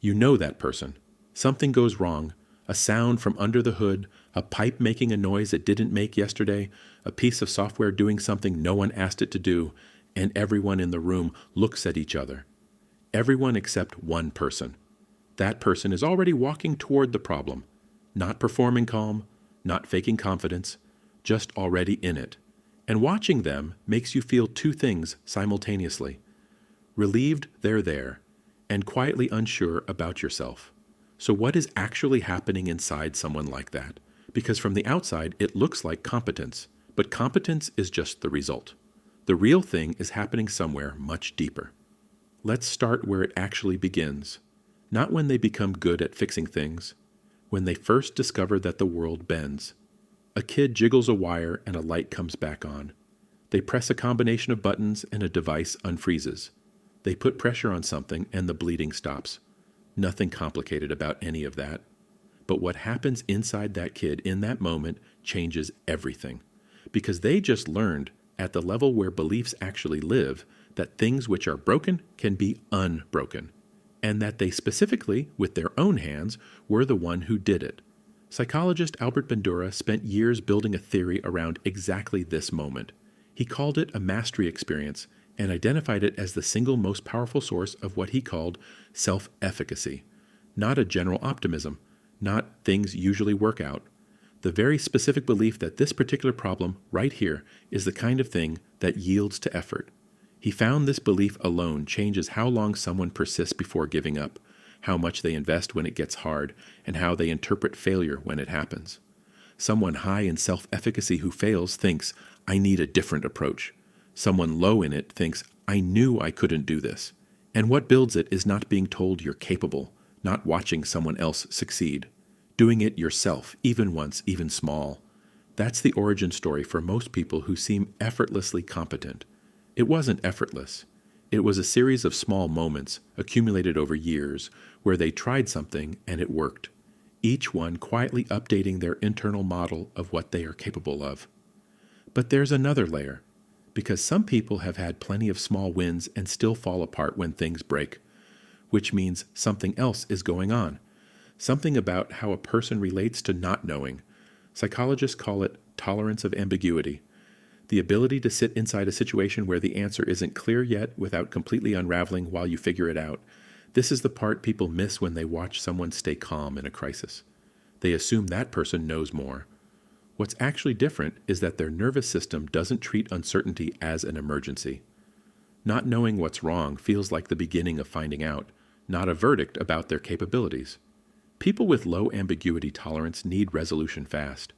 You know that person. Something goes wrong. A sound from under the hood, a pipe making a noise it didn't make yesterday, a piece of software doing something no one asked it to do, and everyone in the room looks at each other. Everyone except one person. That person is already walking toward the problem, not performing calm, not faking confidence, just already in it. And watching them makes you feel two things simultaneously. Relieved they're there, and quietly unsure about yourself. So what is actually happening inside someone like that? Because from the outside, it looks like competence, but competence is just the result. The real thing is happening somewhere much deeper. Let's start where it actually begins. Not when they become good at fixing things, when they first discover that the world bends. A kid jiggles a wire and a light comes back on. They press a combination of buttons and a device unfreezes. They put pressure on something and the bleeding stops. Nothing complicated about any of that. But what happens inside that kid in that moment changes everything. Because they just learned, at the level where beliefs actually live, that things which are broken can be unbroken. And that they specifically, with their own hands, were the one who did it. Psychologist Albert Bandura spent years building a theory around exactly this moment. He called it a mastery experience and identified it as the single most powerful source of what he called self-efficacy. Not a general optimism, not things usually work out. The very specific belief that this particular problem, right here, is the kind of thing that yields to effort. He found this belief alone changes how long someone persists before giving up, how much they invest when it gets hard, and how they interpret failure when it happens. Someone high in self-efficacy who fails thinks, I need a different approach. Someone low in it thinks, I knew I couldn't do this. And what builds it is not being told you're capable, not watching someone else succeed. Doing it yourself, even once, even small. That's the origin story for most people who seem effortlessly competent. It wasn't effortless. It was a series of small moments, accumulated over years, where they tried something and it worked. Each one quietly updating their internal model of what they are capable of. But there's another layer. Because some people have had plenty of small wins and still fall apart when things break, which means something else is going on. Something about how a person relates to not knowing. Psychologists call it tolerance of ambiguity. The ability to sit inside a situation where the answer isn't clear yet without completely unraveling while you figure it out. This is the part people miss when they watch someone stay calm in a crisis. They assume that person knows more. What's actually different is that their nervous system doesn't treat uncertainty as an emergency. Not knowing what's wrong feels like the beginning of finding out, not a verdict about their capabilities. People with low ambiguity tolerance need resolution fast.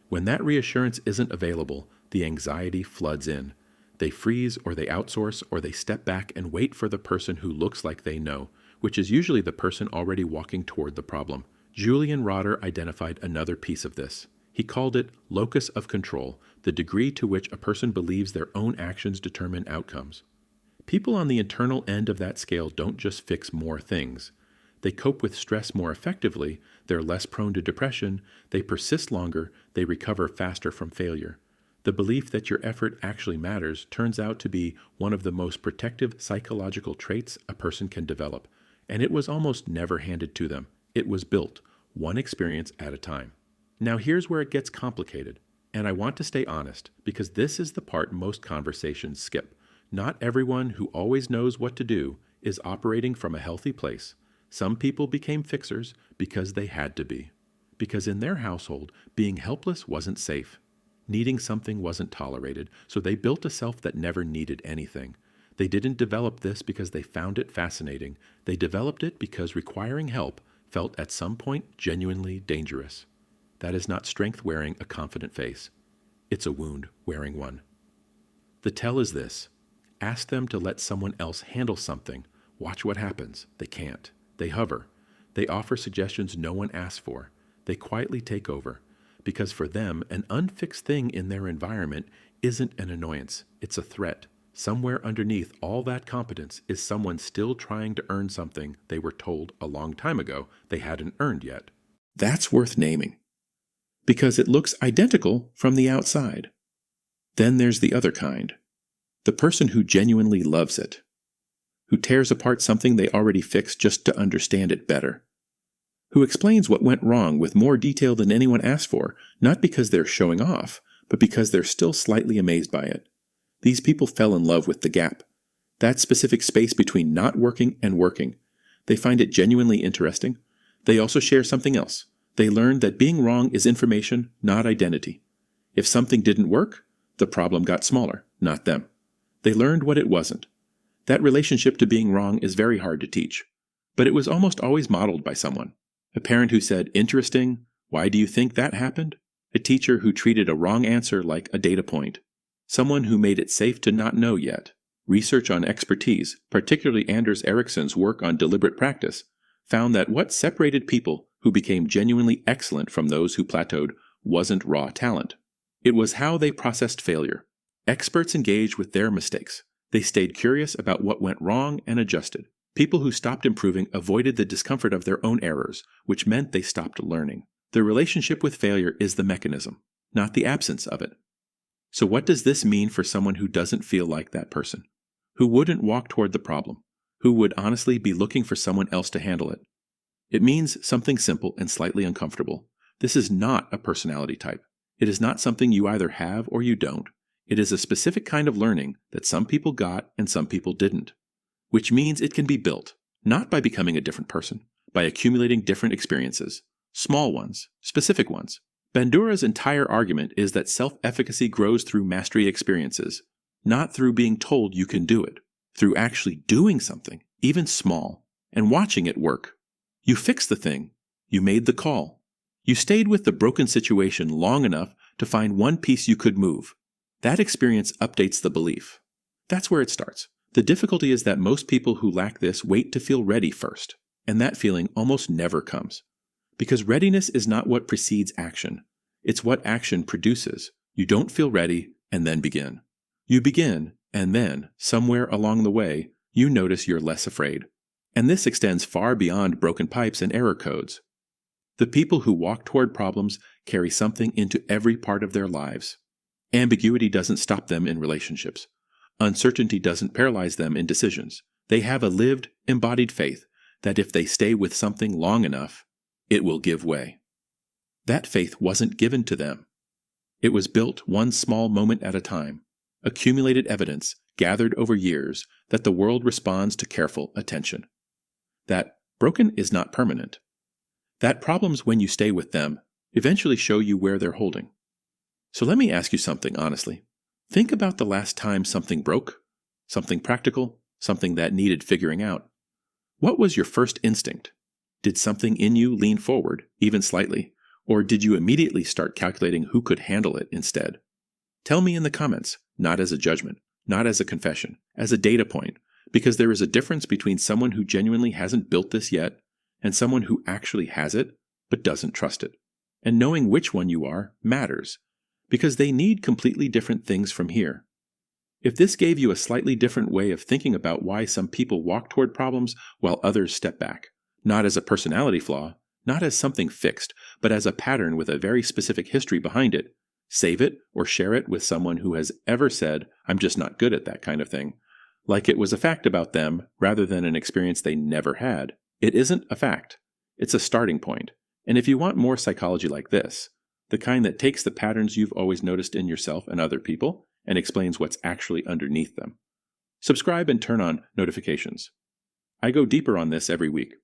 When that reassurance isn't available, the anxiety floods in. They freeze or they outsource or they step back and wait for the person who looks like they know, which is usually the person already walking toward the problem. Julian Rotter identified another piece of this. He called it locus of control, the degree to which a person believes their own actions determine outcomes. People on the internal end of that scale don't just fix more things. They cope with stress more effectively, they're less prone to depression, they persist longer, they recover faster from failure. The belief that your effort actually matters turns out to be one of the most protective psychological traits a person can develop, and it was almost never handed to them. It was built, one experience at a time. Now here's where it gets complicated, and I want to stay honest, because this is the part most conversations skip. Not everyone who always knows what to do is operating from a healthy place. Some people became fixers because they had to be. Because in their household, being helpless wasn't safe. Needing something wasn't tolerated, so they built a self that never needed anything. They didn't develop this because they found it fascinating. They developed it because requiring help felt at some point genuinely dangerous. That is not strength wearing a confident face. It's a wound wearing one. The tell is this. Ask them to let someone else handle something. Watch what happens. They can't. They hover. They offer suggestions no one asked for. They quietly take over. Because for them, an unfixed thing in their environment isn't an annoyance. It's a threat. Somewhere underneath all that competence is someone still trying to earn something they were told a long time ago they hadn't earned yet. That's worth naming. Because it looks identical from the outside. Then there's the other kind. The person who genuinely loves it. who tears apart something they already fixed just to understand it better, who explains what went wrong with more detail than anyone asked for, not because they're showing off, but because they're still slightly amazed by it. These people fell in love with the gap, that specific space between not working and working. They find it genuinely interesting. They also share something else. They learned that being wrong is information, not identity. If something didn't work, the problem got smaller, not them. They learned what it wasn't. That relationship to being wrong is very hard to teach, but it was almost always modeled by someone. A parent who said, "Interesting, why do you think that happened?" A teacher who treated a wrong answer like a data point. Someone who made it safe to not know yet. Research on expertise, particularly Anders Ericsson's work on deliberate practice, found that what separated people who became genuinely excellent from those who plateaued wasn't raw talent. It was how they processed failure. Experts engaged with their mistakes. They stayed curious about what went wrong and adjusted. People who stopped improving avoided the discomfort of their own errors, which meant they stopped learning. The relationship with failure is the mechanism, not the absence of it. So what does this mean for someone who doesn't feel like that person? Who wouldn't walk toward the problem? Who would honestly be looking for someone else to handle it? It means something simple and slightly uncomfortable. This is not a personality type. It is not something you either have or you don't. It is a specific kind of learning that some people got and some people didn't. Which means it can be built, not by becoming a different person, by accumulating different experiences. Small ones, specific ones. Bandura's entire argument is that self-efficacy grows through mastery experiences, not through being told you can do it, through actually doing something, even small, and watching it work. You fixed the thing. You made the call. You stayed with the broken situation long enough to find one piece you could move. That experience updates the belief. That's where it starts. The difficulty is that most people who lack this wait to feel ready first, and that feeling almost never comes. Because readiness is not what precedes action. It's what action produces. You don't feel ready and then begin. You begin, and then, somewhere along the way, you notice you're less afraid. And this extends far beyond broken pipes and error codes. The people who walk toward problems carry something into every part of their lives. Ambiguity doesn't stop them in relationships. Uncertainty doesn't paralyze them in decisions. They have a lived, embodied faith that if they stay with something long enough, it will give way. That faith wasn't given to them. It was built one small moment at a time, accumulated evidence gathered over years that the world responds to careful attention. That broken is not permanent. That problems, when you stay with them, eventually show you where they're holding. So let me ask you something honestly. Think about the last time something broke, something practical, something that needed figuring out. What was your first instinct? Did something in you lean forward, even slightly, or did you immediately start calculating who could handle it instead? Tell me in the comments, not as a judgment, not as a confession, as a data point, because there is a difference between someone who genuinely hasn't built this yet and someone who actually has it but doesn't trust it. And knowing which one you are matters, because they need completely different things from here. If this gave you a slightly different way of thinking about why some people walk toward problems while others step back, not as a personality flaw, not as something fixed, but as a pattern with a very specific history behind it, save it or share it with someone who has ever said, "I'm just not good at that kind of thing," like it was a fact about them rather than an experience they never had. It isn't a fact. It's a starting point. And if you want more psychology like this, the kind that takes the patterns you've always noticed in yourself and other people and explains what's actually underneath them, subscribe and turn on notifications. I go deeper on this every week.